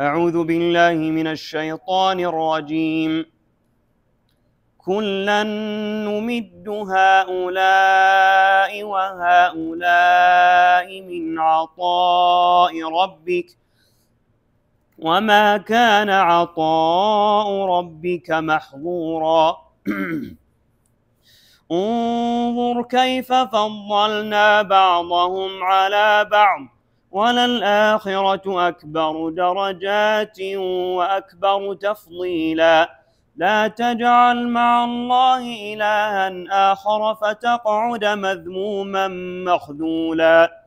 أعوذ بالله من الشيطان الرجيم. كلا نمد هؤلاء وهؤلاء من عطاء ربك وما كان عطاء ربك محظورا. انظر كيف فضلنا بعضهم على بعض وللآخرة أكبر درجات وأكبر تفضيلا. لا تجعل مع الله إلها آخر فتقعد مذموما مخذولا.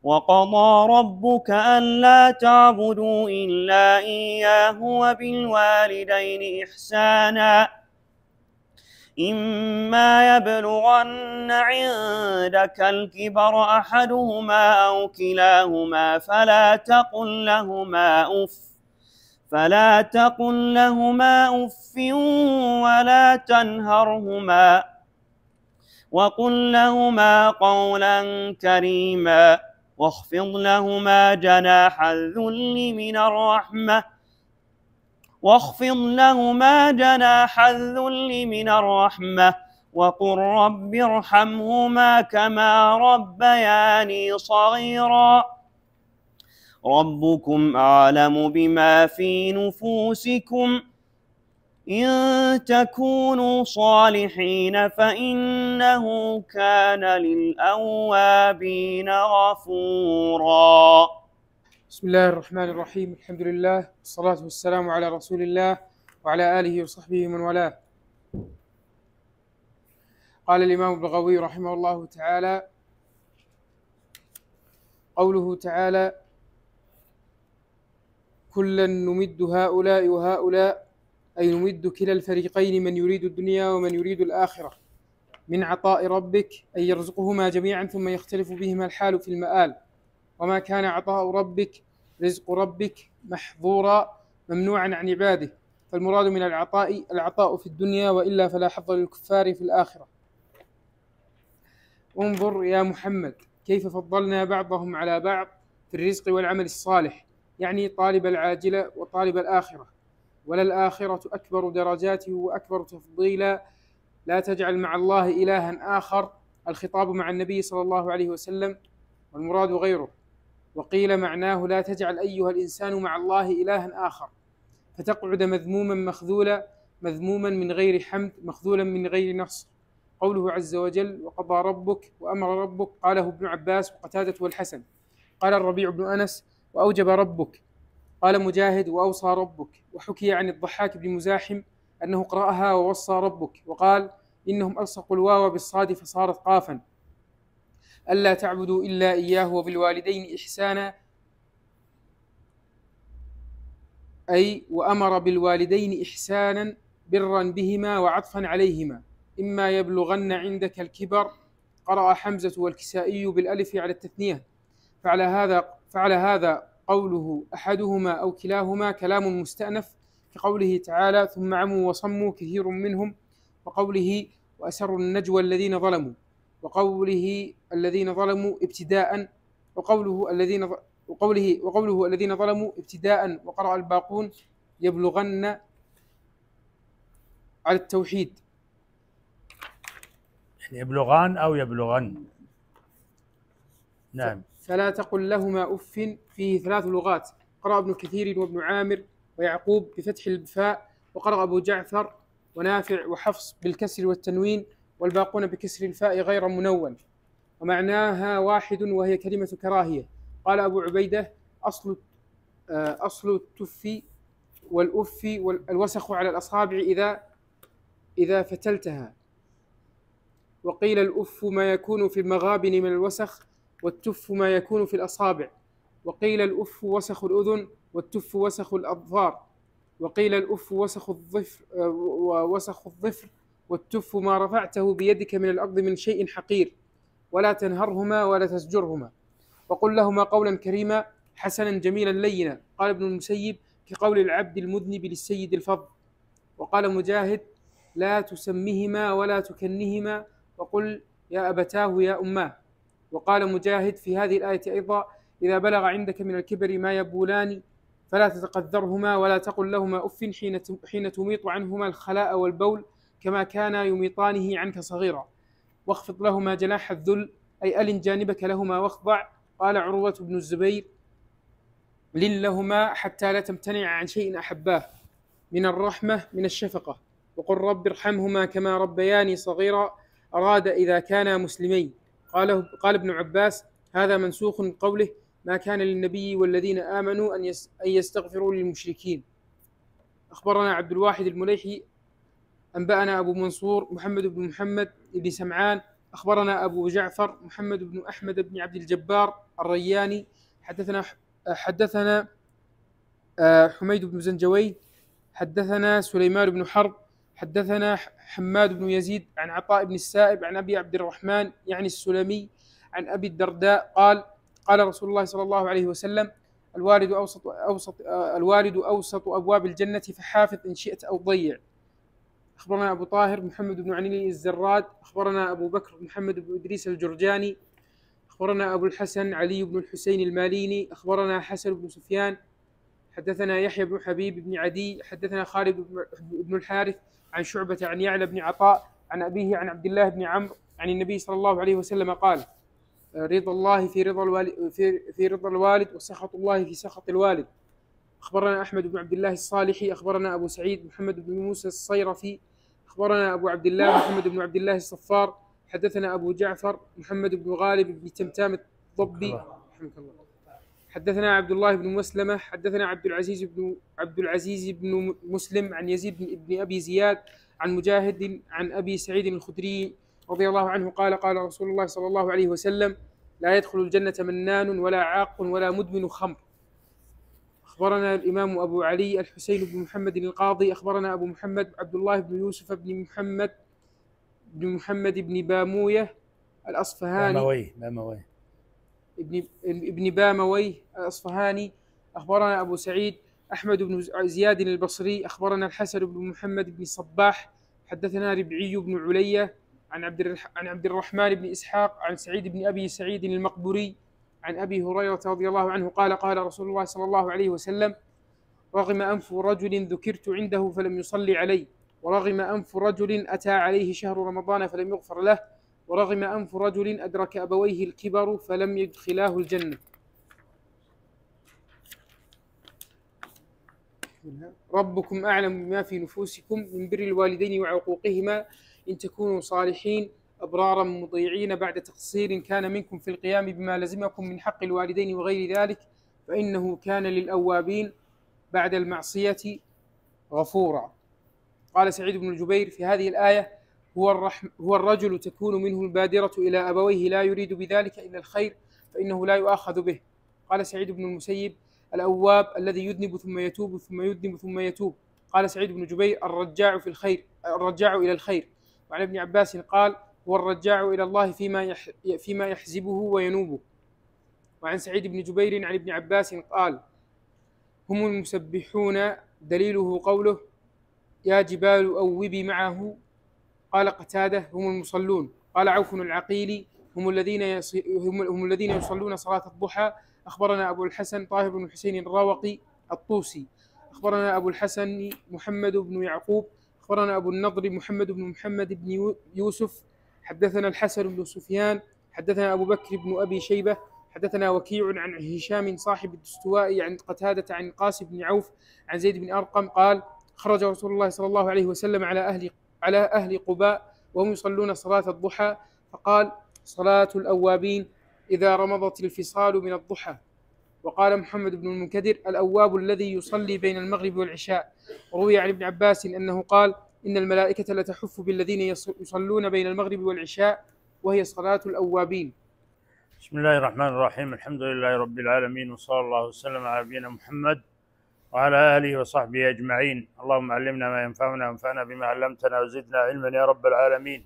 وقضى ربك ألا تعبدوا إلا إياه وبالوالدين إحسانا إما يبلغن عندك الكبر أحدهما أو كلاهما فلا تقل لهما أف ولا تنهرهما وقل لهما قولا كريما واخفض لهما جناح الذل من الرحمة وقل رب ارحمهما كما ربياني صغيرا. ربكم أعلم بما في نفوسكم إن تكونوا صالحين فإنه كان للأوابين غفورا. بسم الله الرحمن الرحيم. الحمد لله والصلاة والسلام على رسول الله وعلى آله وصحبه ومن والاه. قال الإمام البغوي رحمه الله تعالى: قوله تعالى: كلا نمد هؤلاء وهؤلاء، أي نمد كلا الفريقين، من يريد الدنيا ومن يريد الآخرة، من عطاء ربك، أي يرزقهما جميعا ثم يختلف بهما الحال في المآل. وما كان عطاء ربك رزق ربك محظورا ممنوعا عن عباده، فالمراد من العطاء في الدنيا، وإلا فلا حظ للكفار في الآخرة. انظر يا محمد كيف فضلنا بعضهم على بعض في الرزق والعمل الصالح، يعني طالب العاجلة وطالب الآخرة. وللآخرة أكبر درجاته وأكبر تفضيلا. لا تجعل مع الله إلها آخر، الخطاب مع النبي صلى الله عليه وسلم، والمراد غيره. وقيل معناه: لا تجعل أيها الإنسان مع الله إلها آخر فتقعد مذموما مخذولا، مذموما من غير حمد، مخذولا من غير نصر. قوله عز وجل: وقضى ربك وأمر ربك، قاله ابن عباس وقتادة والحسن. قال الربيع بن أنس: وأوجب ربك. قال مجاهد: وأوصى ربك. وحكي عن الضحاك بن مزاحم أنه قرأها ووصى ربك، وقال: إنهم ألصقوا الواو بالصاد فصارت قافا. ألا تعبدوا إلا إياه وبالوالدين إحسانا، أي وأمر بالوالدين إحسانا برا بهما وعطفا عليهما. إما يبلغن عندك الكبر، قرأ حمزة والكسائي بالألف على التثنية. فعلى هذا قوله أحدهما أو كلاهما كلام مستأنف، كقوله تعالى: ثم عموا وصموا كثير منهم، وقوله: وأسروا النجوى الذين ظلموا، وقوله الذين ظلموا ابتداء، وقوله الذين ظلموا ابتداء. وقرأ الباقون: يبلغن على التوحيد. يعني يبلغان أو يبلغن. نعم. فلا تقل لهما أف، فيه 3 لغات. قرأ ابن كثير وابن عامر ويعقوب بفتح الفاء، وقرأ أبو جعفر ونافع وحفص بالكسر والتنوين، والباقون بكسر الفاء غير منون. ومعناها واحد، وهي كلمة كراهية. قال أبو عبيدة: أصل التف والأف والوسخ على الأصابع إذا فتلتها. وقيل: الأف ما يكون في المغابن من الوسخ، والتف ما يكون في الأصابع. وقيل: الأف وسخ الأذن، والتف وسخ الأظفار. وقيل: الأف وسخ الظفر، والتف ما رفعته بيدك من الأرض من شيء حقير. ولا تنهرهما ولا تزجرهما، وقل لهما قولا كريما حسنا جميلا لينا. قال ابن المسيب: كقول العبد المذنب للسيد الفضل. وقال مجاهد: لا تسمهما ولا تكنهما، وقل يا أبتاه يا أماه. وقال مجاهد في هذه الآية أيضا: إذا بلغ عندك من الكبر ما يبولان فلا تتقذرهما ولا تقل لهما أف حين تميط عنهما الخلاء والبول كما كان يميطانه عنك صغيرا، واخفض لهما جناح الذل، أي ألن جانبك لهما واخضع. قال عروة بن الزبير: لن لهما حتى لا تمتنع عن شيء أحباه، من الرحمة من الشفقة، وقل رب ارحمهما كما ربياني صغيرا، أراد إذا كانا مسلمين. قال ابن عباس: هذا منسوخ من قوله: ما كان للنبي والذين آمنوا أن يستغفروا للمشركين. أخبرنا عبد الواحد المليحي أنبأنا أبو منصور محمد بن محمد بن سمعان أخبرنا أبو جعفر محمد بن أحمد بن عبد الجبار الرياني حدثنا حميد بن زنجوي حدثنا سليمان بن حرب حدثنا حماد بن يزيد عن عطاء بن السائب عن أبي عبد الرحمن يعني السلمي عن أبي الدرداء قال رسول الله صلى الله عليه وسلم: الوالد أوسط أبواب الجنة فحافظ إن شئت أو ضيع. أخبرنا أبو طاهر محمد بن علي الزراد أخبرنا أبو بكر محمد بن إدريس الجرجاني أخبرنا أبو الحسن علي بن الحسين الماليني أخبرنا حسن بن سفيان حدثنا يحيى بن حبيب بن عدي حدثنا خالد بن الحارث عن شعبة عن يعلى بن عطاء عن أبيه عن عبد الله بن عمرو عن النبي صلى الله عليه وسلم قال: رضا الله في رضا الوالد وسخط الله في سخط الوالد. أخبرنا أحمد بن عبد الله الصالحي أخبرنا أبو سعيد محمد بن موسى الصيرفي أخبرنا أبو عبد الله محمد بن عبد الله الصفار حدثنا أبو جعفر محمد بن غالب بن تمتام الضبي رحمك الله حدثنا عبد الله بن مسلمة حدثنا عبد العزيز بن مسلم عن يزيد بن أبي زياد عن مجاهد عن أبي سعيد الخدري رضي الله عنه قال رسول الله صلى الله عليه وسلم: لا يدخل الجنة منان ولا عاق ولا مدمن خمر. أخبرنا الإمام أبو علي الحسين بن محمد القاضي أخبرنا أبو محمد عبد الله بن يوسف بن محمد بن باموية الأصفهاني ابن بامويه الأصفهاني أخبرنا أبو سعيد أحمد بن زياد البصري أخبرنا الحسن بن محمد بن صباح حدثنا ربعي بن علية عن عبد الرحمن بن إسحاق عن سعيد بن أبي سعيد المقبوري عن أبي هريرة رضي الله عنه قال رسول الله صلى الله عليه وسلم: رغم أنف رجل ذكرت عنده فلم يصلي علي، ورغم أنف رجل أتى عليه شهر رمضان فلم يغفر له، ورغم أنف رجل أدرك أبويه الكبر فلم يدخلاه الجنة. ربكم أعلم بما في نفوسكم من بر الوالدين وعقوقهما إن تكونوا صالحين أبرارا مطيعين بعد تقصير كان منكم في القيام بما لزمكم من حق الوالدين وغير ذلك فإنه كان للأوابين بعد المعصية غفورا. قال سعيد بن جبير في هذه الآية: هو الرجل تكون منه البادرة إلى أبويه لا يريد بذلك إلا الخير فإنه لا يؤاخذ به. قال سعيد بن المسيب: الأواب الذي يذنب ثم يتوب ثم يذنب ثم يتوب. قال سعيد بن جبير: الرجاع إلى الخير. وعن ابن عباس قال: هو الرجاع إلى الله فيما يحزبه وينوبه. وعن سعيد بن جبير عن ابن عباس قال: هم المسبحون دليله قوله: يا جبال أوبي معه. قال قتادة: هم المصلون. قال عوف العقيلي: هم الذين يصلون صلاة الضحى. أخبرنا أبو الحسن طاهر بن حسين الراوقي الطوسي أخبرنا أبو الحسن محمد بن يعقوب أخبرنا أبو النضر محمد بن محمد بن يوسف حدثنا الحسن بن سفيان حدثنا أبو بكر بن أبي شيبة حدثنا وكيع عن هشام صاحب الدستوائي عن قتادة عن قاسم بن عوف عن زيد بن أرقم قال: خرج رسول الله صلى الله عليه وسلم على أهل قباء وهم يصلون صلاة الضحى فقال: صلاة الأوابين إذا رمضت الفصال من الضحى. وقال محمد بن المنكدر: الأواب الذي يصلي بين المغرب والعشاء. وروي عن ابن عباس أنه قال: إن الملائكة لتحف بالذين يصلون بين المغرب والعشاء وهي صلاة الأوابين. بسم الله الرحمن الرحيم. الحمد لله رب العالمين وصلى الله وسلم على نبينا محمد وعلى آله وصحبه أجمعين. اللهم علمنا ما ينفعنا وانفعنا بما علمتنا وزدنا علما يا رب العالمين.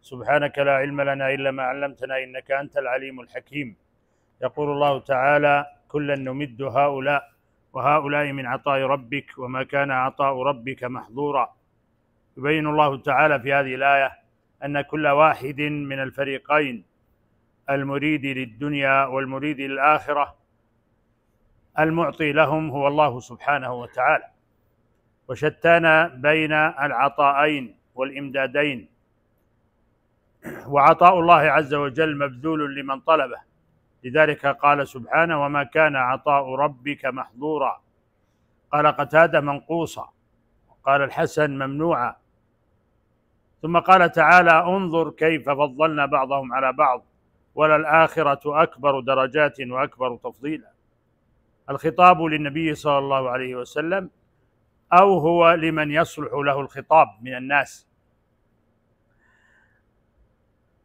سبحانك لا علم لنا إلا ما علمتنا إنك أنت العليم الحكيم. يقول الله تعالى: كلا نمد هؤلاء وهؤلاء من عطاء ربك وما كان عطاء ربك محظورا. يبين الله تعالى في هذه الآية أن كل واحد من الفريقين المريد للدنيا والمريد للآخرة المعطي لهم هو الله سبحانه وتعالى، وشتان بين العطاءين والإمدادين، وعطاء الله عز وجل مبذول لمن طلبه، لذلك قال سبحانه: وما كان عطاء ربك محظورا. قال قتادة: منقوصا. قال الحسن: ممنوعا. ثم قال تعالى: انظر كيف فضلنا بعضهم على بعض وللآخرة أكبر درجات وأكبر تفضيلا. الخطاب للنبي صلى الله عليه وسلم، أو هو لمن يصلح له الخطاب من الناس،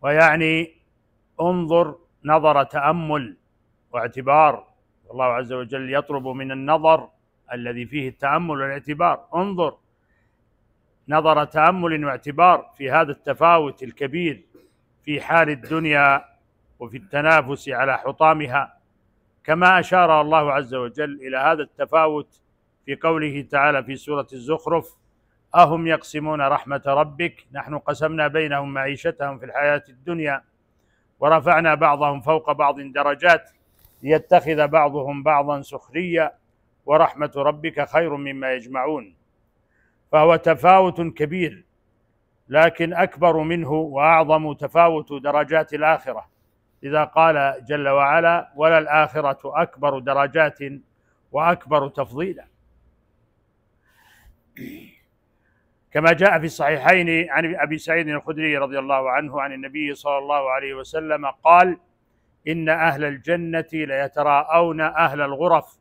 ويعني انظر نظر تأمل واعتبار. الله عز وجل يطلب من النظر الذي فيه التأمل والاعتبار. انظر نظر تأمل واعتبار في هذا التفاوت الكبير في حال الدنيا وفي التنافس على حطامها، كما أشار الله عز وجل إلى هذا التفاوت في قوله تعالى في سورة الزخرف: أهم يقسمون رحمة ربك نحن قسمنا بينهم معيشتهم في الحياة الدنيا ورفعنا بعضهم فوق بعض درجات ليتخذ بعضهم بعضا سخريا ورحمة ربك خير مما يجمعون. فهو تفاوت كبير، لكن أكبر منه وأعظم تفاوت درجات الآخرة، إذا قال جل وعلا: وللآخرة أكبر درجات وأكبر تفضيلا. كما جاء في الصحيحين عن أبي سعيد الخدري رضي الله عنه عن النبي صلى الله عليه وسلم قال: إن أهل الجنة ليتراءون أهل الغرف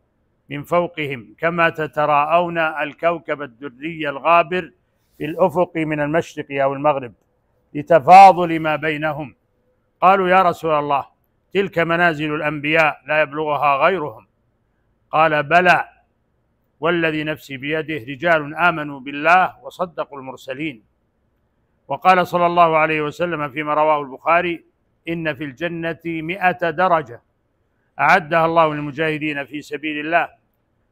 من فوقهم كما تتراءون الكوكب الدري الغابر في الأفق من المشرق أو المغرب لتفاضل ما بينهم. قالوا: يا رسول الله، تلك منازل الأنبياء لا يبلغها غيرهم. قال: بلى، والذي نفسي بيده، رجال آمنوا بالله وصدقوا المرسلين. وقال صلى الله عليه وسلم فيما رواه البخاري: إن في الجنة 100 درجة أعدها الله للمجاهدين في سبيل الله،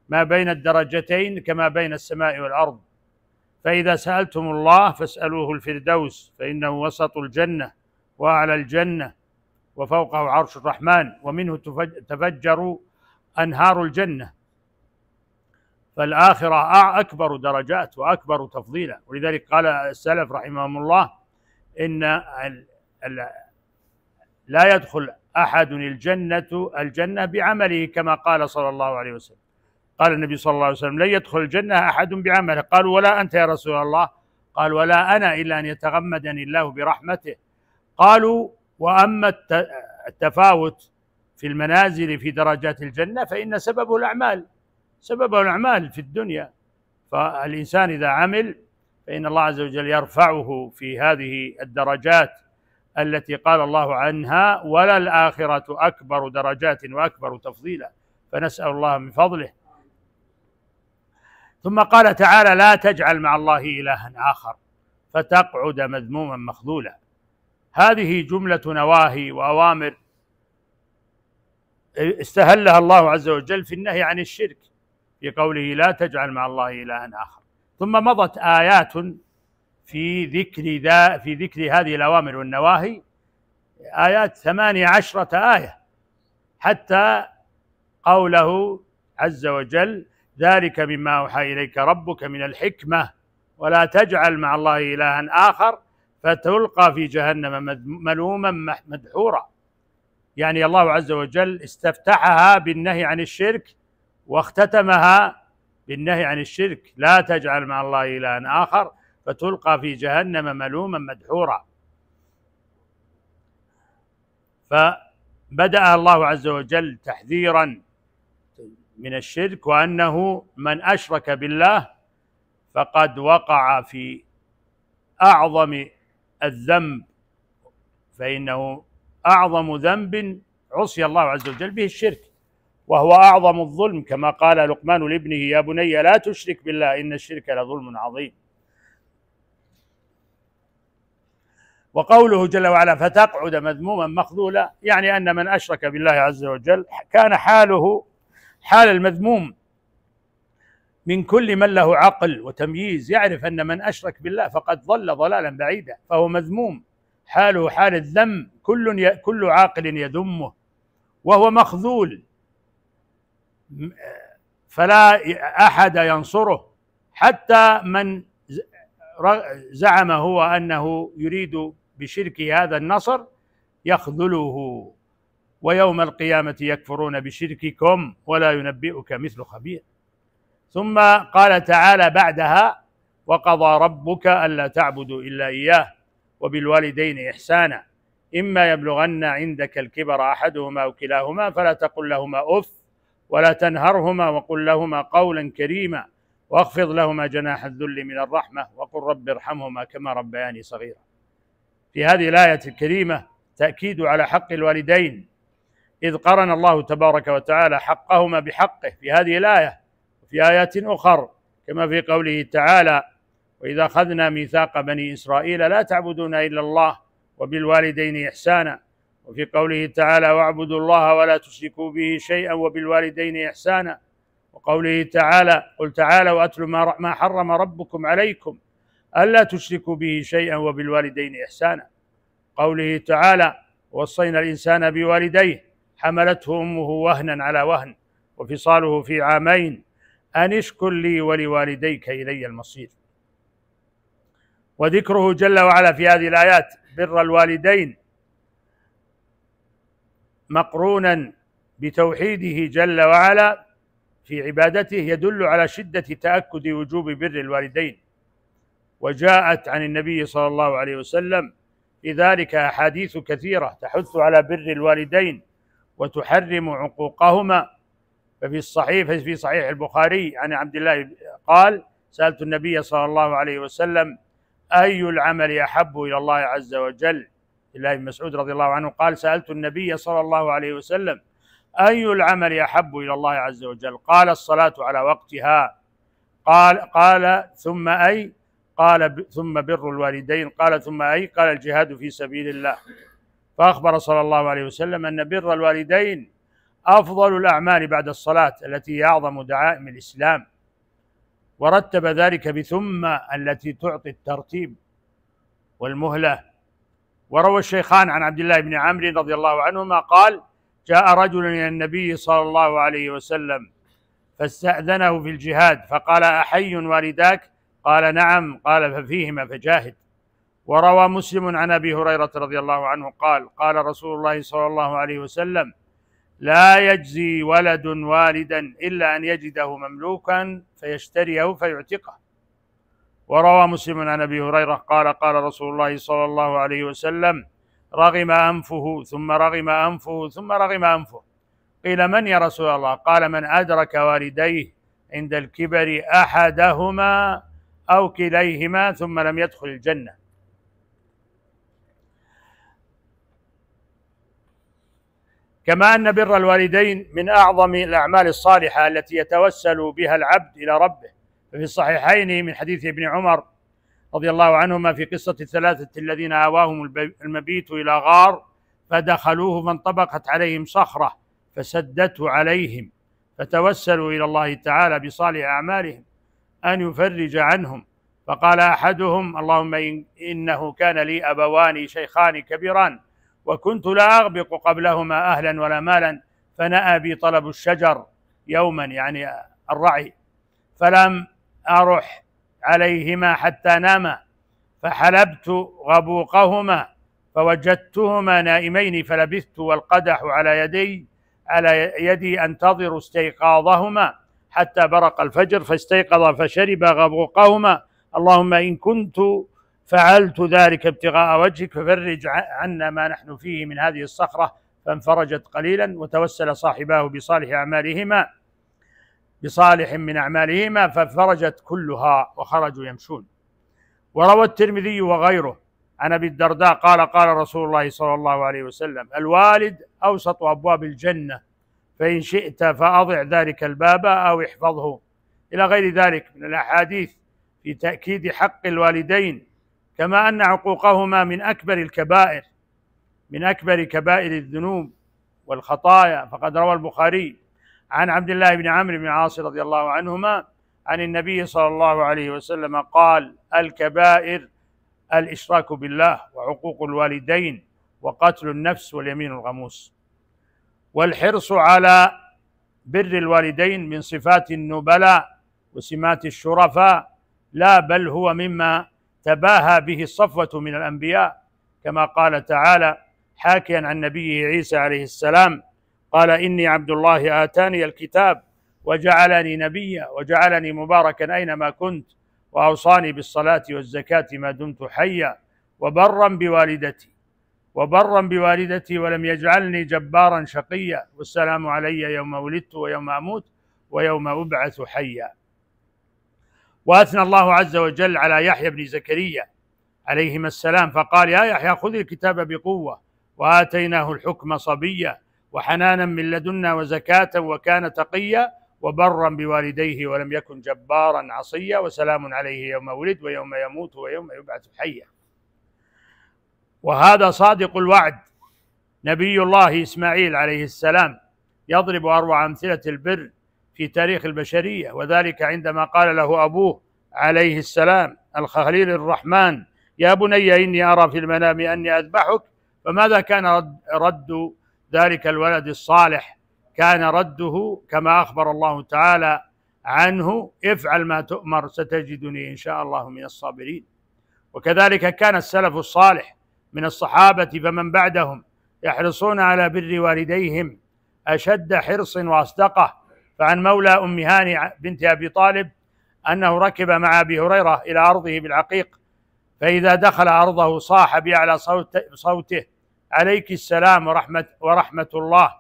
ما بين الدرجتين كما بين السماء والأرض، فإذا سألتم الله فاسألوه الفردوس، فإنه وسط الجنة وأعلى الجنة وفوقه عرش الرحمن، ومنه تفجر أنهار الجنة. فالآخرة أكبر درجات وأكبر تفضيلا. ولذلك قال السلف رحمهم الله: إن لا يدخل أحد الجنة بعمله، كما قال صلى الله عليه وسلم. قال النبي صلى الله عليه وسلم: لن يدخل الجنة أحد بعمله. قالوا: ولا أنت يا رسول الله؟ قال: ولا أنا، إلا أن يتغمدني الله برحمته. قالوا: وأما التفاوت في المنازل في درجات الجنة فإن سببه الأعمال في الدنيا. فالإنسان إذا عمل فإن الله عز وجل يرفعه في هذه الدرجات التي قال الله عنها: وللآخرة أكبر درجات وأكبر تفضيلا. فنسأل الله من فضله. ثم قال تعالى: لا تجعل مع الله إلها آخر فتقعد مذموما مخذولا. هذه جملة نواهي وأوامر استهلها الله عز وجل في النهي عن الشرك في قوله: لا تجعل مع الله إلها آخر. ثم مضت آيات في ذكر هذه الأوامر والنواهي، آيات 18 آية، حتى قوله عز وجل: ذلك مما أوحى إليك ربك من الحكمة ولا تجعل مع الله إلها آخر فتلقى في جهنم ملوما مدحورا. يعني الله عز وجل استفتحها بالنهي عن الشرك واختتمها بالنهي عن الشرك: لا تجعل مع الله إلها آخر فتلقى في جهنم ملوما مدحورا. فبدأ الله عز وجل تحذيرا من الشرك، وأنه من أشرك بالله فقد وقع في أعظم الذنب، فإنه أعظم ذنب عصي الله عز وجل به الشرك، وهو أعظم الظلم، كما قال لقمان لابنه: يا بني لا تشرك بالله إن الشرك لظلم عظيم. وقوله جل وعلا: فتقعد مذموما مخذولا، يعني أن من أشرك بالله عز وجل كان حاله حال المذموم من كل من له عقل وتمييز، يعرف أن من أشرك بالله فقد ضل ضلالا بعيدا، فهو مذموم، حاله حال الذم، كل عاقل يذمه، وهو مخذول فلا أحد ينصره، حتى من زعم هو أنه يريد بشركه هذا النصر يخذله، ويوم القيامة يكفرون بشرككم ولا ينبئك مثل خبير. ثم قال تعالى بعدها: وقضى ربك ألا تعبدوا إلا إياه وبالوالدين إحسانا إما يبلغن عندك الكبر أحدهما أو كلاهما فلا تقل لهما أف ولا تنهرهما وقل لهما قولا كريما واخفض لهما جناح الذل من الرحمة وقل رب ارحمهما كما ربياني صغيرا. في هذه الآية الكريمة تأكيد على حق الوالدين، إذ قرن الله تبارك وتعالى حقهما بحقه في هذه الآية وفي آيات أخر، كما في قوله تعالى: وإذا أخذنا ميثاق بني إسرائيل لا تعبدون إلا الله وبالوالدين إحسانا، وفي قوله تعالى: واعبدوا الله ولا تشركوا به شيئا وبالوالدين إحسانا، وقوله تعالى: قل تعالوا وأتلوا ما حرم ربكم عليكم ألا تشركوا به شيئا وبالوالدين إحسانا، قوله تعالى: ووصينا الإنسان بوالديه حملته أمه وهنا على وهن وفصاله في عامين أن اشكر لي ولوالديك إلي المصير. وذكره جل وعلا في هذه الآيات بر الوالدين مقرونا بتوحيده جل وعلا في عبادته يدل على شدة تأكد وجوب بر الوالدين، وجاءت عن النبي صلى الله عليه وسلم في ذلك أحاديث كثيرة تحث على بر الوالدين وتحرم عقوقهما. ففي صحيح البخاري عن عبد الله قال: سألت النبي صلى الله عليه وسلم أي العمل أحب إلى الله عز وجل؟ الله بن مسعود رضي الله عنه قال: سألت النبي صلى الله عليه وسلم أي العمل أحب إلى الله عز وجل؟ قال: الصلاة على وقتها. قال ثم أي؟ قال ثم بر الوالدين. قال ثم أي؟ قال الجهاد في سبيل الله. فأخبر صلى الله عليه وسلم أن بر الوالدين أفضل الأعمال بعد الصلاة التي هي أعظم دعائم الإسلام، ورتب ذلك بثم التي تعطي الترتيب والمهلة. وروى الشيخان عن عبد الله بن عمرو رضي الله عنهما قال: جاء رجل إلى النبي صلى الله عليه وسلم فاستأذنه في الجهاد فقال: أحي والداك؟ قال: نعم. قال: ففيهما فجاهد. وروى مسلم عن أبي هريرة رضي الله عنه قال: قال رسول الله صلى الله عليه وسلم: لا يجزي ولد والدا إلا أن يجده مملوكا فيشتريه فيعتقه. وروى مسلم عن أبي هريرة قال: قال رسول الله صلى الله عليه وسلم: رغم أنفه ثم رغم أنفه ثم رغم أنفه. قيل: من يا رسول الله؟ قال: من أدرك والديه عند الكبر أحدهما أو كليهما ثم لم يدخل الجنة. كما أن بر الوالدين من أعظم الأعمال الصالحة التي يتوسل بها العبد إلى ربه. ففي الصحيحين من حديث ابن عمر رضي الله عنهما في قصة الثلاثة الذين آواهم المبيت إلى غار فدخلوه فانطبقت عليهم صخرة فسدته عليهم، فتوسلوا إلى الله تعالى بصالح أعمالهم أن يفرج عنهم، فقال أحدهم: اللهم إنه كان لي أبوان شيخان كبيران وكنت لا أغبق قبلهما أهلا ولا مالا، فنأى بي طلب الشجر يوما، يعني الرعي، فلم أرح عليهما حتى ناما، فحلبت غبوقهما فوجدتهما نائمين فلبثت والقدح على يدي أنتظر استيقاظهما حتى برق الفجر فاستيقظ فشرب غبوقهما. اللهم إن كنت فعلت ذلك ابتغاء وجهك ففرج عنا ما نحن فيه من هذه الصخرة، فانفرجت قليلا وتوسل صاحباه بصالح من أعمالهما ففرجت كلها وخرجوا يمشون. وروى الترمذي وغيره عن أبي الدرداء قال: قال رسول الله صلى الله عليه وسلم: الوالد أوسط أبواب الجنة، فإن شئت فأضع ذلك الباب أو احفظه، إلى غير ذلك من الأحاديث في تأكيد حق الوالدين، كما أن عقوقهما من أكبر كبائر الذنوب والخطايا. فقد روى البخاري عن عبد الله بن عمرو بن العاص رضي الله عنهما عن النبي صلى الله عليه وسلم قال: الكبائر الإشراك بالله وعقوق الوالدين وقتل النفس واليمين الغموس. والحرص على بر الوالدين من صفات النبلاء وسمات الشرفاء، لا بل هو مما تباهى به الصفوة من الأنبياء، كما قال تعالى حاكيا عن نبيه عيسى عليه السلام قال إني عبد الله آتاني الكتاب وجعلني نبيا وجعلني مباركا أينما كنت وأوصاني بالصلاة والزكاة ما دمت حيا وبرا بوالدتي ولم يجعلني جبارا شقيا والسلام علي يوم ولدت ويوم أموت ويوم أبعث حيا. وأثنى الله عز وجل على يحيى بن زكريا عليهما السلام فقال يا يحيى خذ الكتاب بقوة وآتيناه الحكم صبيا وحنانا من لدنا وزكاة وكان تقيا وبرا بوالديه ولم يكن جبارا عصيا وسلام عليه يوم ولد ويوم يموت ويوم يبعث حيا. وهذا صادق الوعد. نبي الله إسماعيل عليه السلام يضرب أروع أمثلة البر في تاريخ البشرية، وذلك عندما قال له أبوه عليه السلام الخليل الرحمن يا بني إني أرى في المنام أني أذبحك، فماذا كان رد ذلك الولد الصالح؟ كان رده كما أخبر الله تعالى عنه افعل ما تؤمر ستجدني إن شاء الله من الصابرين. وكذلك كان السلف الصالح من الصحابة فمن بعدهم يحرصون على بر والديهم أشد حرص وأصدقه. فعن مولى أم هاني بنت أبي طالب أنه ركب مع أبي هريرة إلى أرضه بالعقيق، فإذا دخل أرضه صاح بأعلى صوته عليك السلام ورحمة الله،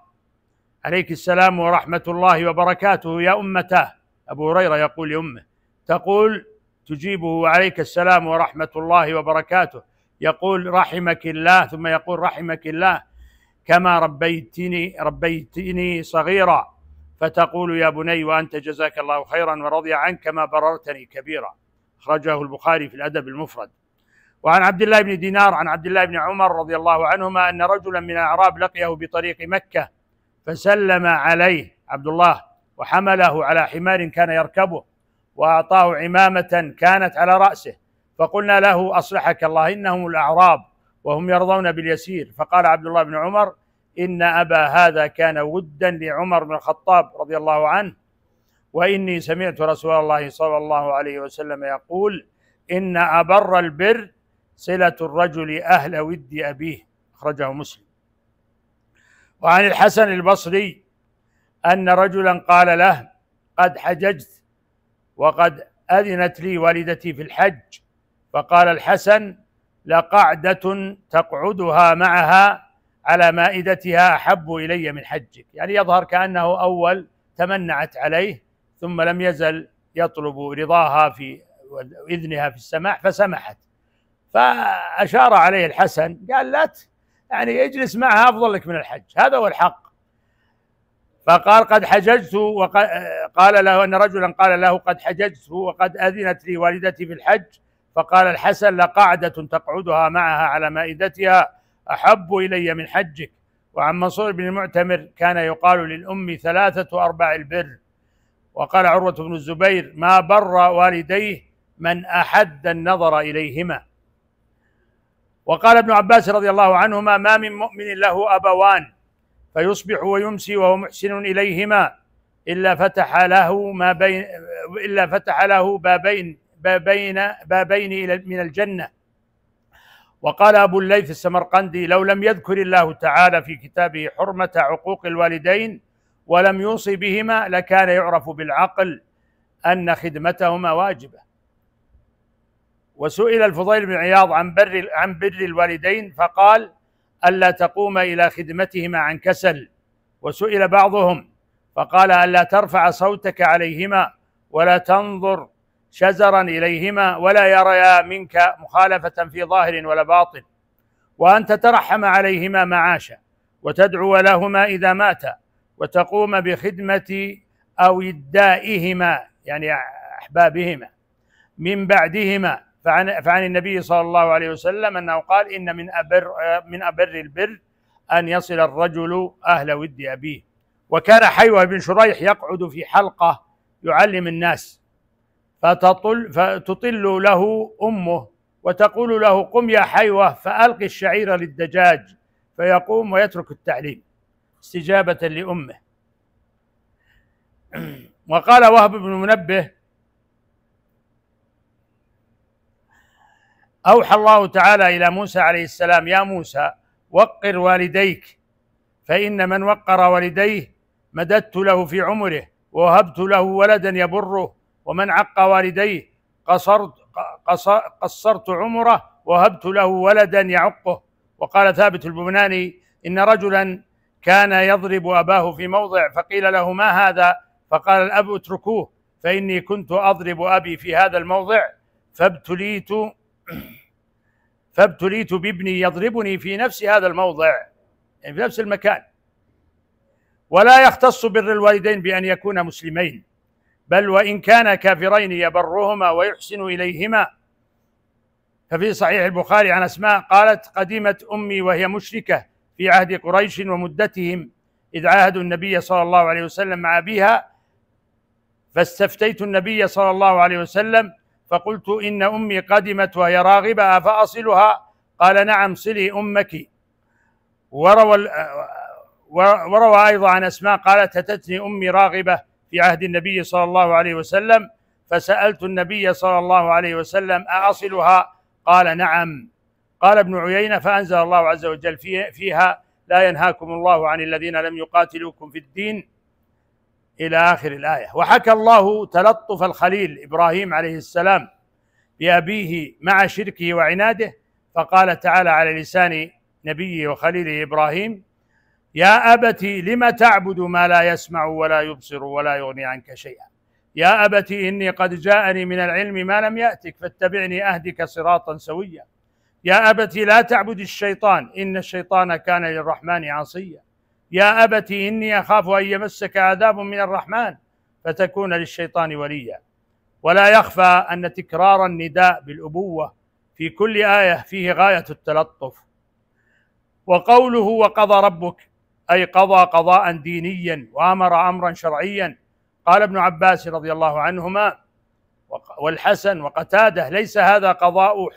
عليك السلام ورحمة الله وبركاته يا أمته. أبو هريرة يقول لأمه، تقول تجيبه عليك السلام ورحمة الله وبركاته، يقول رحمك الله، ثم يقول رحمك الله كما ربيتني صغيرا، فتقول يا بني وأنت جزاك الله خيرا ورضي عنك كما بررتني كبيرا. أخرجه البخاري في الأدب المفرد. وعن عبد الله بن دينار عن عبد الله بن عمر رضي الله عنهما أن رجلا من الأعراب لقيه بطريق مكة فسلم عليه عبد الله وحمله على حمار كان يركبه وأعطاه عمامة كانت على رأسه، فقلنا له أصلحك الله إنهم الأعراب وهم يرضون باليسير. فقال عبد الله بن عمر إن أبا هذا كان ودا لعمر بن الخطاب رضي الله عنه، وإني سمعت رسول الله صلى الله عليه وسلم يقول إن أبر البر صلة الرجل أهل ود أبيه. أخرجه مسلم. وعن الحسن البصري أن رجلا قال له قد حججت وقد أذنت لي والدتي في الحج، فقال الحسن لقعدة تقعدها معها على مائدتها أحب إلي من حجك. يعني يظهر كأنه أول تمنعت عليه ثم لم يزل يطلب رضاها في إذنها في السماح فسمحت، فأشار عليه الحسن قال لا يعني اجلس معها أفضل لك من الحج، هذا هو الحق. فقال قد حججت قال له أن رجلا قال له قد حججت وقد أذنت لي والدتي في الحج، فقال الحسن لقعدة تقعدها معها على مائدتها أحب إلي من حجك. وعن منصور بن المعتمر كان يقال للأم 3 أرباع البر. وقال عروة بن الزبير ما بر والديه من أحد النظر إليهما. وقال ابن عباس رضي الله عنهما ما من مؤمن له أبوان فيصبح ويمسي وهو محسن إليهما إلا فتح له بابين من الجنة. وقال أبو الليث السمرقندي لو لم يذكر الله تعالى في كتابه حرمة عقوق الوالدين ولم يوصي بهما لكان يعرف بالعقل أن خدمتهما واجبة. وسئل الفضيل بن عياض عن بر الوالدين فقال ألا تقوم إلى خدمتهما عن كسل. وسئل بعضهم فقال ألا ترفع صوتك عليهما ولا تنظر شزرا إليهما ولا يريا منك مخالفة في ظاهر ولا باطن، وأن تترحم عليهما معاشا وتدعو لهما إذا ماتا وتقوم بخدمة أودائهما يعني أحبابهما من بعدهما. فعن النبي صلى الله عليه وسلم أنه قال إن من أبر البر أن يصل الرجل أهل ود أبيه. وكان حيوة بن شريح يقعد في حلقة يعلم الناس فتطل له أمه وتقول له قم يا حيوة فألق الشعير للدجاج، فيقوم ويترك التعليم استجابة لأمه. وقال وهب بن منبه: أوحى الله تعالى إلى موسى عليه السلام: يا موسى وقر والديك، فإن من وقر والديه مددت له في عمره ووهبت له ولدا يبره، ومن عق والديه قصرت عمره ووهبت له ولدا يعقه. وقال ثابت البناني: إن رجلا كان يضرب أباه في موضع فقيل له: ما هذا؟ فقال الأب: اتركوه فإني كنت أضرب أبي في هذا الموضع فابتليت بابني يضربني في نفس هذا الموضع، يعني في نفس المكان. ولا يختص بر الوالدين بأن يكونا مسلمين، بل وإن كانا كافرين يبرهما ويحسن إليهما. ففي صحيح البخاري عن أسماء قالت: قدمت أمي وهي مشركة في عهد قريش ومدتهم، إذ عاهدوا النبي صلى الله عليه وسلم مع أبيها، فاستفتيت النبي صلى الله عليه وسلم فقلت: إن أمي قدمت وهي راغبة أفأصلها؟ قال: نعم، صلي أمك. وروى أيضا عن أسماء قالت: أتتني أمي راغبة في عهد النبي صلى الله عليه وسلم، فسألت النبي صلى الله عليه وسلم: أأصلها؟ قال: نعم. قال ابن عيينة: فأنزل الله عز وجل فيها: لا ينهاكم الله عن الذين لم يقاتلوكم في الدين، إلى آخر الآية. وحكى الله تلطف الخليل إبراهيم عليه السلام بأبيه مع شركه وعناده، فقال تعالى على لسان نبيه وخليله إبراهيم: يا أبت لم تعبد ما لا يسمع ولا يبصر ولا يغني عنك شيئا، يا أبت إني قد جاءني من العلم ما لم يأتك فاتبعني أهدك صراطا سويا، يا أبت لا تعبد الشيطان إن الشيطان كان للرحمن عصيا، يا أبت إني أخاف أن يمسك عذاب من الرحمن فتكون للشيطان وليا. ولا يخفى أن تكرار النداء بالأبوة في كل آية فيه غاية التلطف. وقوله وقضى ربك أي قضى قضاء دينيا وأمر أمرا شرعيا. قال ابن عباس رضي الله عنهما والحسن وقتاده: ليس هذا قضاء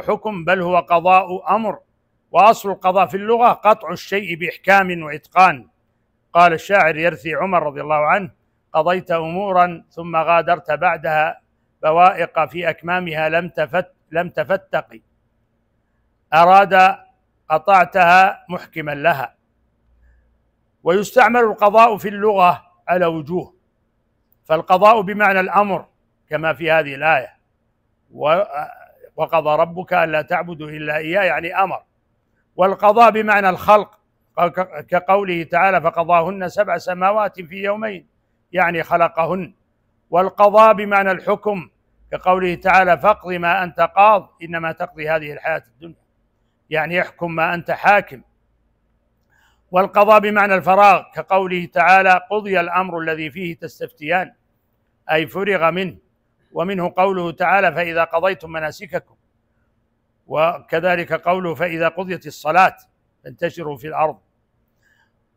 حكم بل هو قضاء أمر. وأصل القضاء في اللغة قطع الشيء بإحكام وإتقان. قال الشاعر يرثي عمر رضي الله عنه: قضيت أمورا ثم غادرت بعدها بوائق في أكمامها لم تفتق، أراد قطعتها محكما لها. ويستعمل القضاء في اللغة على وجوه، فالقضاء بمعنى الأمر كما في هذه الآية: وقضى ربك ألا تعبدوا إلا إياه، يعني أمر. والقضاء بمعنى الخلق كقوله تعالى: فقضاهن 7 سماوات في يومين، يعني خلقهن. والقضاء بمعنى الحكم كقوله تعالى: فاقض ما أنت قاض إنما تقضي هذه الحياة الدنيا، يعني احكم ما أنت حاكم. والقضاء بمعنى الفراغ كقوله تعالى: قضي الأمر الذي فيه تستفتيان، أي فرغ منه. ومنه قوله تعالى: فإذا قضيتم مناسككم. وكذلك قوله: فإذا قضيت الصلاة فانتشروا في الأرض.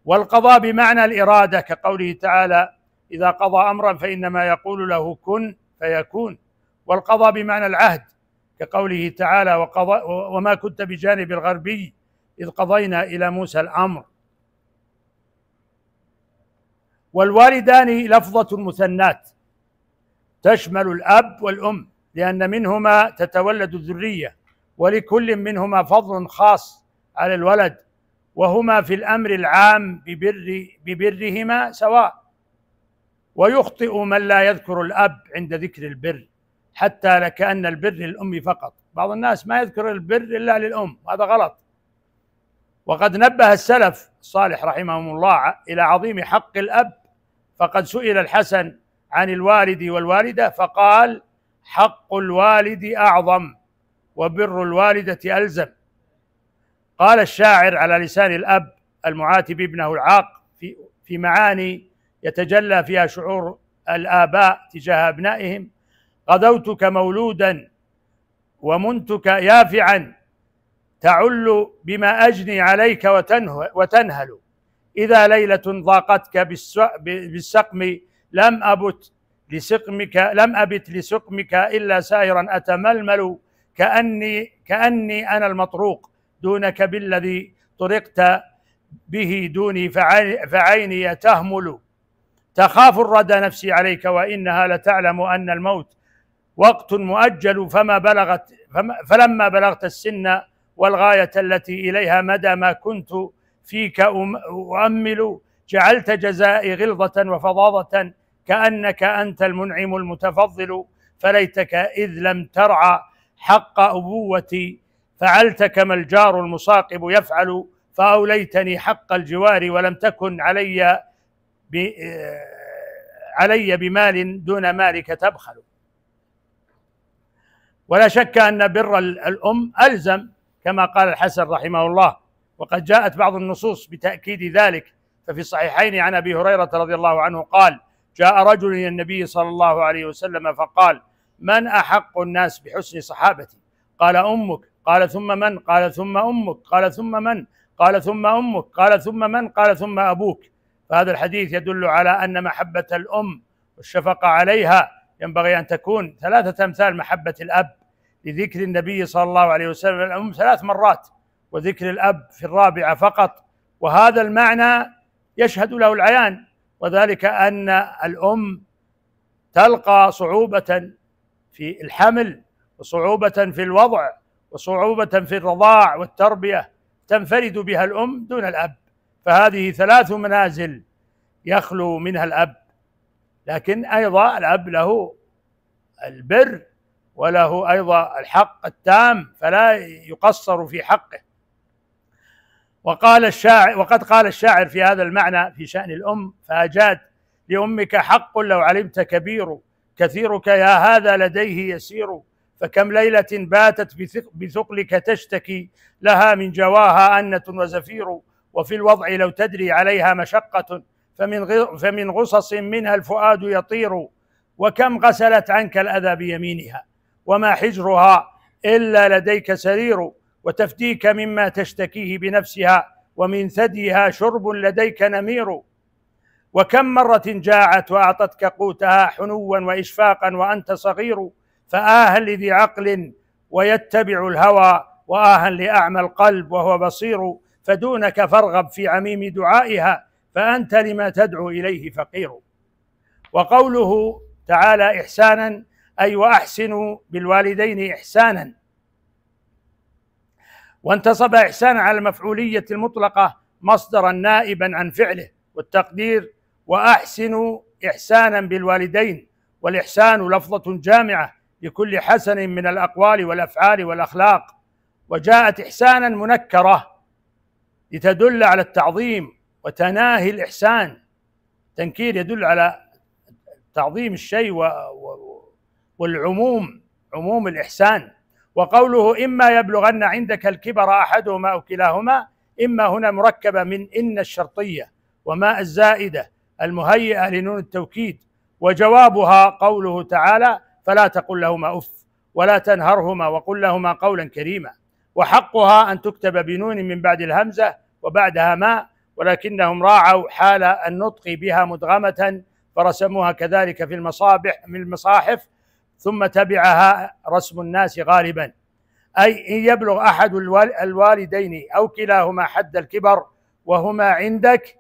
والقضاء بمعنى الإرادة كقوله تعالى: إذا قضى أمرا فإنما يقول له كن فيكون. والقضاء بمعنى العهد كقوله تعالى: وما كنت بجانب الغربي إذ قضينا إلى موسى الأمر. والوالدان لفظة مثنات تشمل الأب والأم، لأن منهما تتولد الذرية، ولكل منهما فضل خاص على الولد، وهما في الأمر العام ببرهما سواء. ويخطئ من لا يذكر الأب عند ذكر البر، حتى لكأن البر للأم فقط. بعض الناس ما يذكر البر إلا للأم، هذا غلط. وقد نبه السلف الصالح رحمهم الله إلى عظيم حق الأب، فقد سئل الحسن عن الوالد والوالدة فقال: حق الوالد أعظم وبر الوالدة ألزم. قال الشاعر على لسان الأب المعاتب ابنه العاق في معاني يتجلى فيها شعور الآباء تجاه أبنائهم: غدوتك مولودا ومنتك يافعا، تعل بما أجني عليك وتنهل، إذا ليلة ضاقتك بالسقم لم أبت لسقمك إلا سائرا أتململ، كأني أنا المطروق دونك بالذي طرقت به دوني فعيني تهمل، تخاف الردى نفسي عليك وإنها لتعلم أن الموت وقت مؤجل، فلما بلغت السن والغاية التي إليها مدى ما كنت فيك أؤمل، جعلت جزائي غلظة وفظاظة كأنك أنت المنعم المتفضل، فليتك إذ لم ترعى حق أبوتي فعلت كما الجار المصاقب يفعل، فأوليتني حق الجوار ولم تكن علي بمال دون مالك تبخل. ولا شك أن بر الأم ألزم كما قال الحسن رحمه الله، وقد جاءت بعض النصوص بتأكيد ذلك. ففي الصحيحين عن أبي هريرة رضي الله عنه قال: جاء رجل إلى النبي صلى الله عليه وسلم فقال: من أحق الناس بحسن صحابتي؟ قال: أمك. قال: ثم من؟ قال: ثم أمك. قال: ثم من؟ قال: ثم أمك. قال: ثم من؟ قال: ثم أبوك. فهذا الحديث يدل على أن محبة الأم والشفقة عليها ينبغي أن تكون 3 أمثال محبة الأب، لذكر النبي صلى الله عليه وسلم الأم 3 مرات، وذكر الأب في الرابعة فقط. وهذا المعنى يشهد له العيان، وذلك أن الأم تلقى صعوبة في الحمل، وصعوبة في الوضع، وصعوبة في الرضاع والتربية تنفرد بها الأم دون الأب، فهذه 3 منازل يخلو منها الأب. لكن أيضا الأب له البر وله أيضا الحق التام، فلا يقصر في حقه. وقد قال الشاعر في هذا المعنى في شأن الأم فأجاد: لأمك حق لو علمت كبير، كثيرك يا هذا لديه يسير، فكم ليلة باتت بثقلك تشتكي، لها من جواها أنة وزفير، وفي الوضع لو تدري عليها مشقة، فمن غصص منها الفؤاد يطير، وكم غسلت عنك الأذى بيمينها، وما حجرها إلا لديك سرير، وتفديك مما تشتكيه بنفسها، ومن ثديها شرب لديك نمير، وكم مرة جاعت وأعطتك قوتها حنوا وإشفاقا وأنت صغير، فآها لذي عقل ويتبع الهوى، وآها لأعمى القلب وهو بصير، فدونك فارغب في عميم دعائها، فأنت لما تدعو إليه فقير. وقوله تعالى إحسانا أي وأحسنوا بالوالدين إحسانا، وانتصب إحسانا على المفعولية المطلقة مصدرا نائبا عن فعله، والتقدير وأحسنوا إحسانا بالوالدين، والإحسان لفظة جامعة لكل حسن من الأقوال والأفعال والأخلاق، وجاءت إحسانا منكرة لتدل على التعظيم وتناهي الإحسان. تنكير يدل على تعظيم الشيء والعموم، عموم الإحسان. وقوله إما يبلغن عندك الكبر أحدهما أو كلاهما، إما هنا مركبة من إن الشرطية وما الزائدة المهيئة لنون التوكيد، وجوابها قوله تعالى: فلا تقل لهما أف ولا تنهرهما وقل لهما قولا كريما. وحقها أن تكتب بنون من بعد الهمزة وبعدها ماء، ولكنهم راعوا حال النطق بها مدغمة فرسموها كذلك في المصاحف، ثم تبعها رسم الناس غالبا، أي إن يبلغ أحد الوالدين أو كلاهما حد الكبر وهما عندك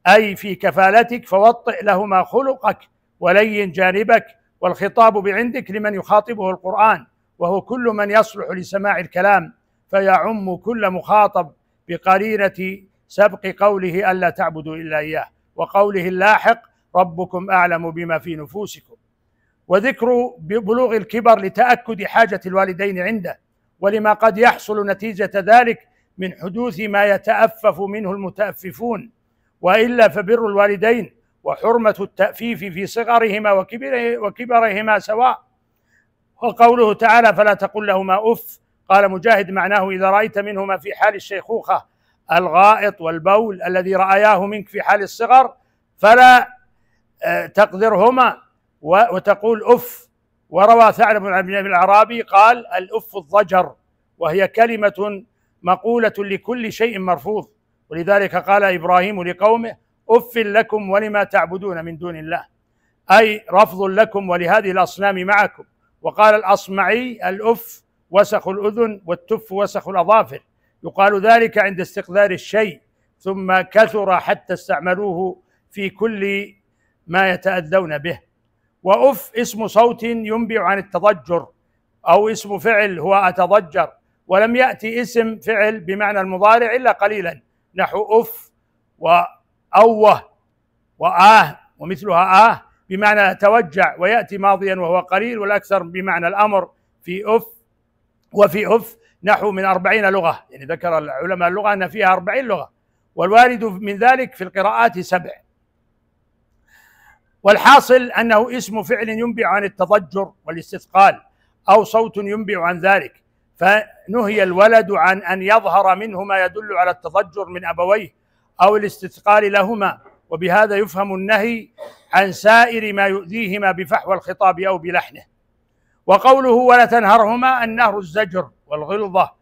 أي في كفالتك، فوطئ لهما خلقك ولين جانبك. والخطاب بعندك لمن يخاطبه القرآن، وهو كل من يصلح لسماع الكلام، فيعم كل مخاطب بقرينة سبق قوله ألا تعبدوا إلا إياه، وقوله اللاحق: ربكم أعلم بما في نفوسكم. وذكر بلوغ الكبر لتأكد حاجة الوالدين عنده، ولما قد يحصل نتيجة ذلك من حدوث ما يتأفف منه المتأففون، وإلا فبر الوالدين وحرمة التأفيف في صغرهما وكبرهما سواء. وقوله تعالى: فلا تقل لهما أف، قال مجاهد معناه: إذا رأيت منهما في حال الشيخوخة الغائط والبول الذي رأياه منك في حال الصغر فلا تقدرهما وتقول أف. وروى ثعلب بن الأعرابي قال: الأف الضجر، وهي كلمة مقولة لكل شيء مرفوض، ولذلك قال إبراهيم لقومه: أف لكم ولما تعبدون من دون الله، أي رفض لكم ولهذه الأصنام معكم. وقال الأصمعي: الأف وسخ الأذن والتف وسخ الأظافر، يقال ذلك عند استقذار الشيء ثم كثر حتى استعملوه في كل ما يتأذون به. وأف اسم صوت ينبئ عن التضجر، أو اسم فعل هو أتضجر، ولم يأتي اسم فعل بمعنى المضارع إلا قليلا، نحو أف وأوه وآه ومثلها بمعنى توجع، ويأتي ماضيا وهو قليل، والأكثر بمعنى الأمر في أف. وفي أف نحو من 40 لغة، يعني ذكر العلماء اللغة أن فيها 40 لغة، والوارد من ذلك في القراءات 7. والحاصل أنه اسم فعل ينبئ عن التضجر والاستثقال، أو صوت ينبئ عن ذلك، فنهي الولد عن أن يظهر منه ما يدل على التضجر من أبويه أو الاستثقال لهما، وبهذا يفهم النهي عن سائر ما يؤذيهما بفحوى الخطاب أو بلحنه. وقوله ولا تنهرهما، النهر الزجر والغلظة،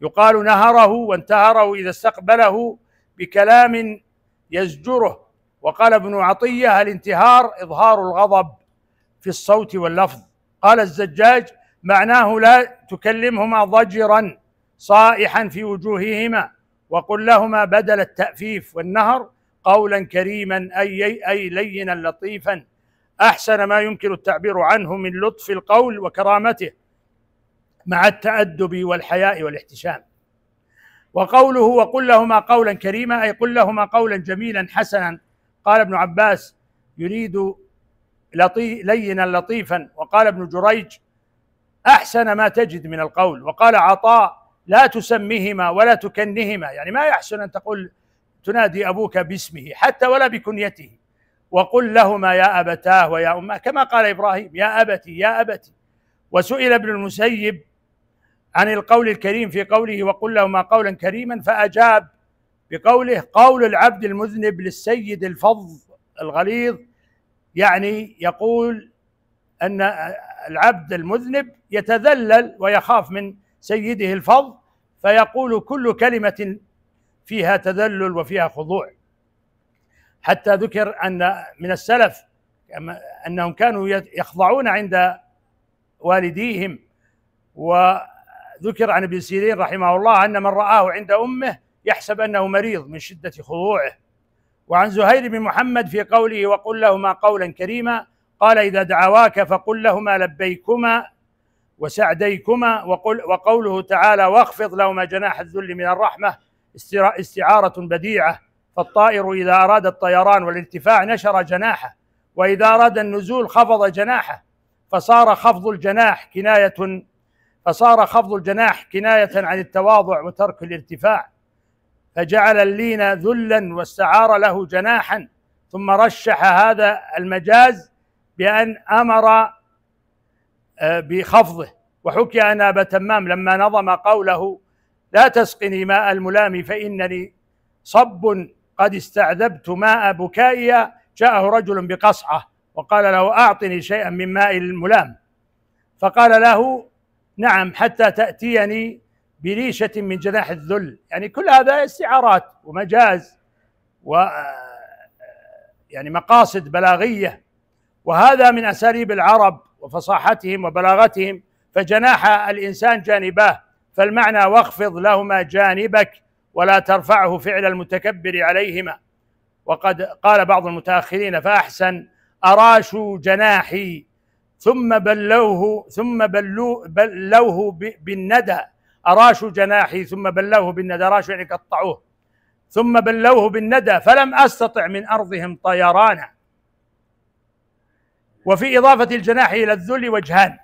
يقال نهره وانتهره إذا استقبله بكلام يزجره. وقال ابن عطية الانتهار إظهار الغضب في الصوت واللفظ. قال الزجاج معناه لا تكلمهما ضجرا صائحا في وجوههما، وقل لهما بدل التأفيف. والنهر قولا كريما أي لينا لطيفا، أحسن ما يمكن التعبير عنه من لطف القول وكرامته مع التأدب والحياء والاحتشام. وقوله وقل لهما قولا كريما، أي قل لهما قولا جميلا حسنا. قال ابن عباس يريد لينا لطيفا. وقال ابن جريج أحسن ما تجد من القول. وقال عطاء لا تسميهما ولا تكنهما، يعني ما يحسن أن تقول تنادي أبوك باسمه حتى ولا بكنيته. وقل لهما يا أبتاه ويا أماه، كما قال إبراهيم يا أبتي يا أبتي. وسئل ابن المسيب عن القول الكريم في قوله وقل لهما قولا كريما، فأجاب بقوله قول العبد المذنب للسيد الفظ الغليظ، يعني يقول أن العبد المذنب يتذلل ويخاف من سيده الفظ، فيقول كل كلمة فيها تذلل وفيها خضوع. حتى ذكر أن من السلف أنهم كانوا يخضعون عند والديهم. وذكر عن ابن سيرين رحمه الله أن من رآه عند أمه يحسب أنه مريض من شدة خضوعه. وعن زهير بن محمد في قوله وقل لهما قولا كريما، قال إذا دعواك فقل لهما لبيكما وسعديكما. وقوله تعالى واخفض لهما جناح الذل من الرحمة استعارة بديعة، فالطائر إذا أراد الطيران والارتفاع نشر جناحه، وإذا أراد النزول خفض جناحه، فصار خفض الجناح كناية عن التواضع وترك الارتفاع، فجعل اللين ذلا واستعار له جناحا. ثم رشح هذا المجاز بأن أمر بخفضه. وحكي أن أبا تمام لما نظم قوله لا تسقني ماء الملام فإنني صب قد استعذبت ماء بكائي، جاءه رجل بقصعة وقال له أعطني شيئا من ماء الملام، فقال له نعم حتى تأتيني بريشة من جناح الذل. يعني كل هذا استعارات ومجاز يعني مقاصد بلاغية، وهذا من أساليب العرب وفصاحتهم وبلاغتهم. فجناح الإنسان جانباه، فالمعنى واخفض لهما جانبك ولا ترفعه فعل المتكبر عليهما. وقد قال بعض المتأخرين فأحسن أراشوا جناحي ثم بلوه بالندى. أراشوا جناحي ثم بلوه بالندى، أراشوا يعني قطعوه، ثم بلوه بالندى فلم أستطع من أرضهم طيرانا. وفي إضافة الجناح إلى الذل وجهان،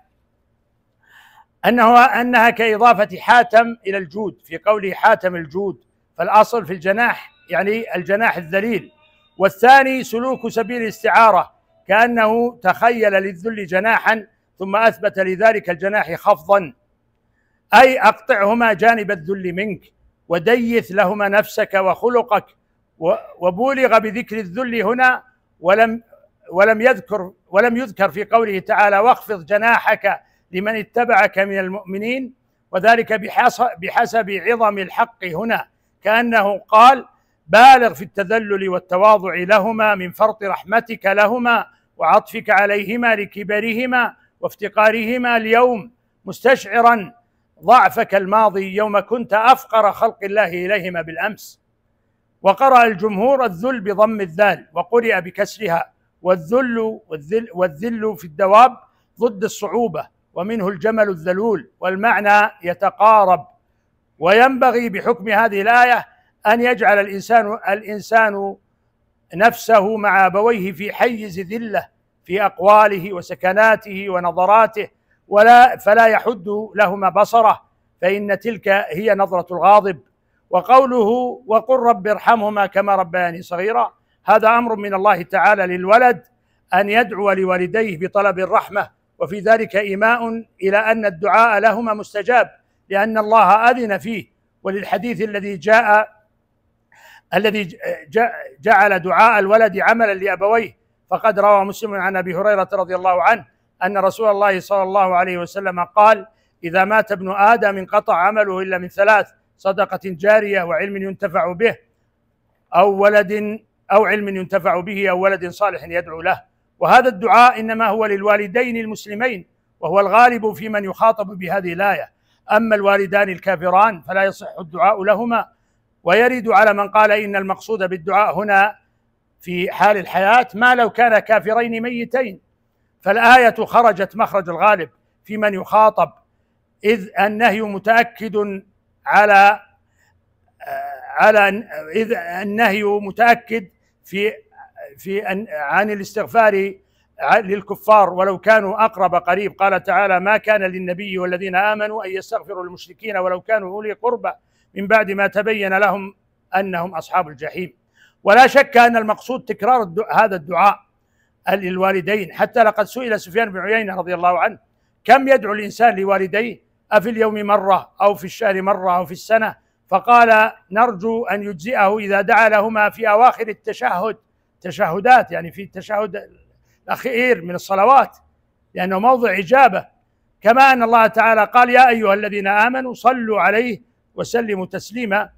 أنها كإضافة حاتم إلى الجود في قوله حاتم الجود، فالأصل في الجناح يعني الجناح الذليل. والثاني سلوك سبيل الاستعارة، كأنه تخيل للذل جناحا ثم أثبت لذلك الجناح خفضا، أي أقطعهما جانب الذل منك وديث لهما نفسك وخلقك. وبولغ بذكر الذل هنا ولم يذكر في قوله تعالى واخفض جناحك لمن اتبعك من المؤمنين، وذلك بحسب عظم الحق هنا، كأنه قال بالغ في التذلل والتواضع لهما من فرط رحمتك لهما وعطفك عليهما لكبرهما وافتقارهما اليوم، مستشعرا ضعفك الماضي يوم كنت أفقر خلق الله إليهما بالأمس. وقرأ الجمهور الذل بضم الذال وقرئ بكسرها، والذل في الدواب ضد الصعوبة، ومنه الجمل الذلول، والمعنى يتقارب. وينبغي بحكم هذه الآية أن يجعل الإنسان نفسه مع أبويه في حيز ذلة في أقواله وسكناته ونظراته، فلا يحد لهما بصره، فإن تلك هي نظرة الغاضب. وقوله وقل رب ارحمهما كما ربياني صغيرا، هذا أمر من الله تعالى للولد أن يدعو لوالديه بطلب الرحمة، وفي ذلك إيماء إلى أن الدعاء لهما مستجاب لأن الله أذن فيه. وللحديث الذي جعل دعاء الولد عملا لأبويه، فقد روى مسلم عن أبي هريرة رضي الله عنه أن رسول الله صلى الله عليه وسلم قال: إذا مات ابن آدم انقطع عمله إلا من ثلاث: صدقة جارية، وعلم ينتفع به، أو علم ينتفع به، أو ولد صالح يدعو له. وهذا الدعاء إنما هو للوالدين المسلمين، وهو الغالب في من يخاطب بهذه الآية. أما الوالدان الكافران فلا يصح الدعاء لهما. ويرد على من قال إن المقصود بالدعاء هنا في حال الحياة ما لو كان كافرين ميتين، فالآية خرجت مخرج الغالب في من يخاطب، إذ النهي متأكد عن الاستغفار للكفار ولو كانوا أقرب قريب. قال تعالى: ما كان للنبي والذين آمنوا أن يستغفروا للمشركين ولو كانوا أولي قربى من بعد ما تبين لهم أنهم أصحاب الجحيم. ولا شك أن المقصود تكرار هذا الدعاء للوالدين، حتى لقد سئل سفيان بن عيينة رضي الله عنه: كم يدعو الإنسان لوالديه؟ أفي اليوم مرة، أو في الشهر مرة، أو في السنة؟ فقال: نرجو أن يجزئه إذا دعا لهما في أواخر التشهدات، يعني في التشهد الأخير من الصلوات، لأنه موضع إجابة. كما أن الله تعالى قال: يا أيها الذين آمنوا صلوا عليه وسلموا تسليما.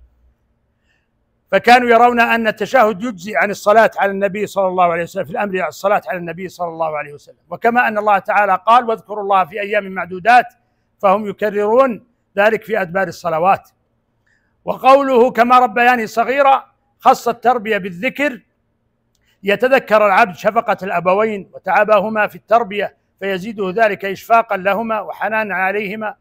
فكانوا يرون أن التشهد يجزي عن الصلاة على النبي صلى الله عليه وسلم، في الأمر على الصلاة على النبي صلى الله عليه وسلم. وكما أن الله تعالى قال: واذكروا الله في أيام معدودات، فهم يكررون ذلك في أدبار الصلوات. وقوله كما ربياني صغيرا خص التربية بالذكر، يتذكر العبد شفقة الأبوين وتعبهما في التربية، فيزيده ذلك إشفاقا لهما وحنانا عليهما.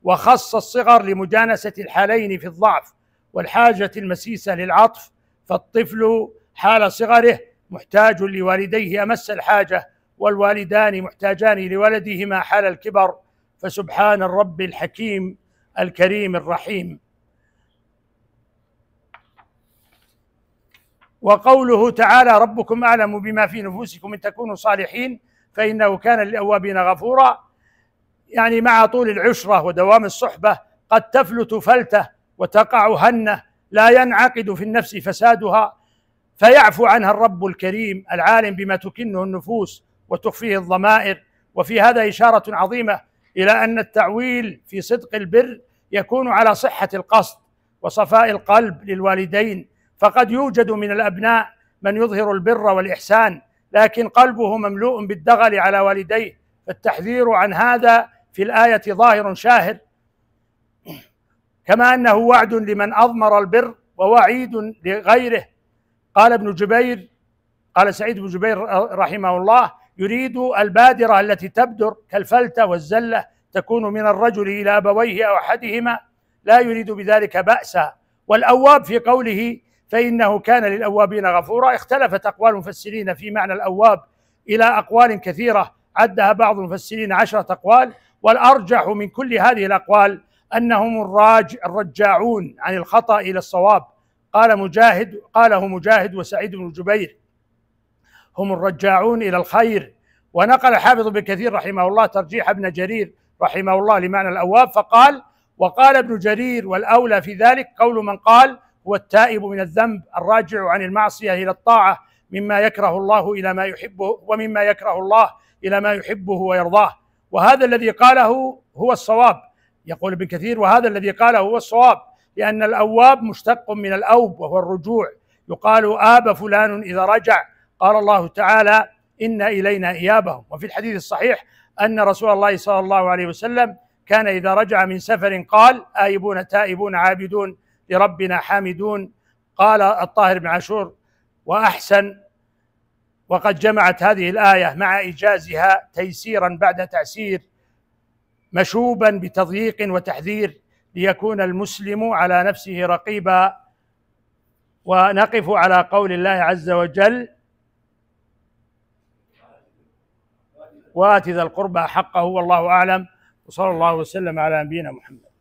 وخص الصغر لمجانسة الحالين في الضعف والحاجة المسيسة للعطف، فالطفل حال صغره محتاج لوالديه أمس الحاجة، والوالدان محتاجان لولدهما حال الكبر. فسبحان الرب الحكيم الكريم الرحيم. وقوله تعالى: ربكم أعلم بما في نفوسكم إن تكونوا صالحين فإنه كان للأوابين غفورا، يعني مع طول العشرة ودوام الصحبة قد تفلت فلتة وتقع هنة لا ينعقد في النفس فسادها، فيعفو عنها الرب الكريم العالم بما تكنه النفوس وتخفيه الضمائر. وفي هذا إشارة عظيمة إلى أن التعويل في صدق البر يكون على صحة القصد وصفاء القلب للوالدين، فقد يوجد من الأبناء من يظهر البر والإحسان لكن قلبه مملوء بالدغل على والديه، فالتحذير عن هذا في الآية ظاهر شاهر. كما أنه وعد لمن أضمر البر ووعيد لغيره. قال سعيد بن جبير رحمه الله: يريد البادرة التي تبدر كالفلتة والزلة تكون من الرجل إلى أبويه أو أحدهما، لا يريد بذلك بأسا. والأواب في قوله فإنه كان للأوابين غفورا، اختلفت أقوال المفسرين في معنى الأواب إلى أقوال كثيرة عدها بعض المفسرين 10 أقوال، والأرجح من كل هذه الأقوال أنهم الرجاعون عن الخطأ إلى الصواب. قاله مجاهد وسعيد بن جبير: هم الرجاعون إلى الخير. ونقل الحافظ بن كثير رحمه الله ترجيح ابن جرير رحمه الله لمعنى الأواب فقال: وقال ابن جرير: والأولى في ذلك قول من قال هو التائب من الذنب الراجع عن المعصية إلى الطاعة، مما يكره الله إلى ما يحبه، ومما يكره الله إلى ما يحبه ويرضاه. وهذا الذي قاله هو الصواب. يقول ابن كثير: وهذا الذي قاله هو الصواب، لأن الأواب مشتق من الأوب وهو الرجوع. يقال آب فلان إذا رجع. قال الله تعالى: إن إلينا إيابهم. وفي الحديث الصحيح أن رسول الله صلى الله عليه وسلم كان إذا رجع من سفر قال: آيبون تائبون عابدون لربنا حامدون. قال الطاهر بن عاشور: وأحسن. وقد جمعت هذه الآية مع إيجازها تيسيرا بعد تعسير، مشوبا بتضييق وتحذير، ليكون المسلم على نفسه رقيبا. ونقف على قول الله عز وجل: وآت ذا القربى حقه. والله أعلم، وصلى الله وسلم على نبينا محمد.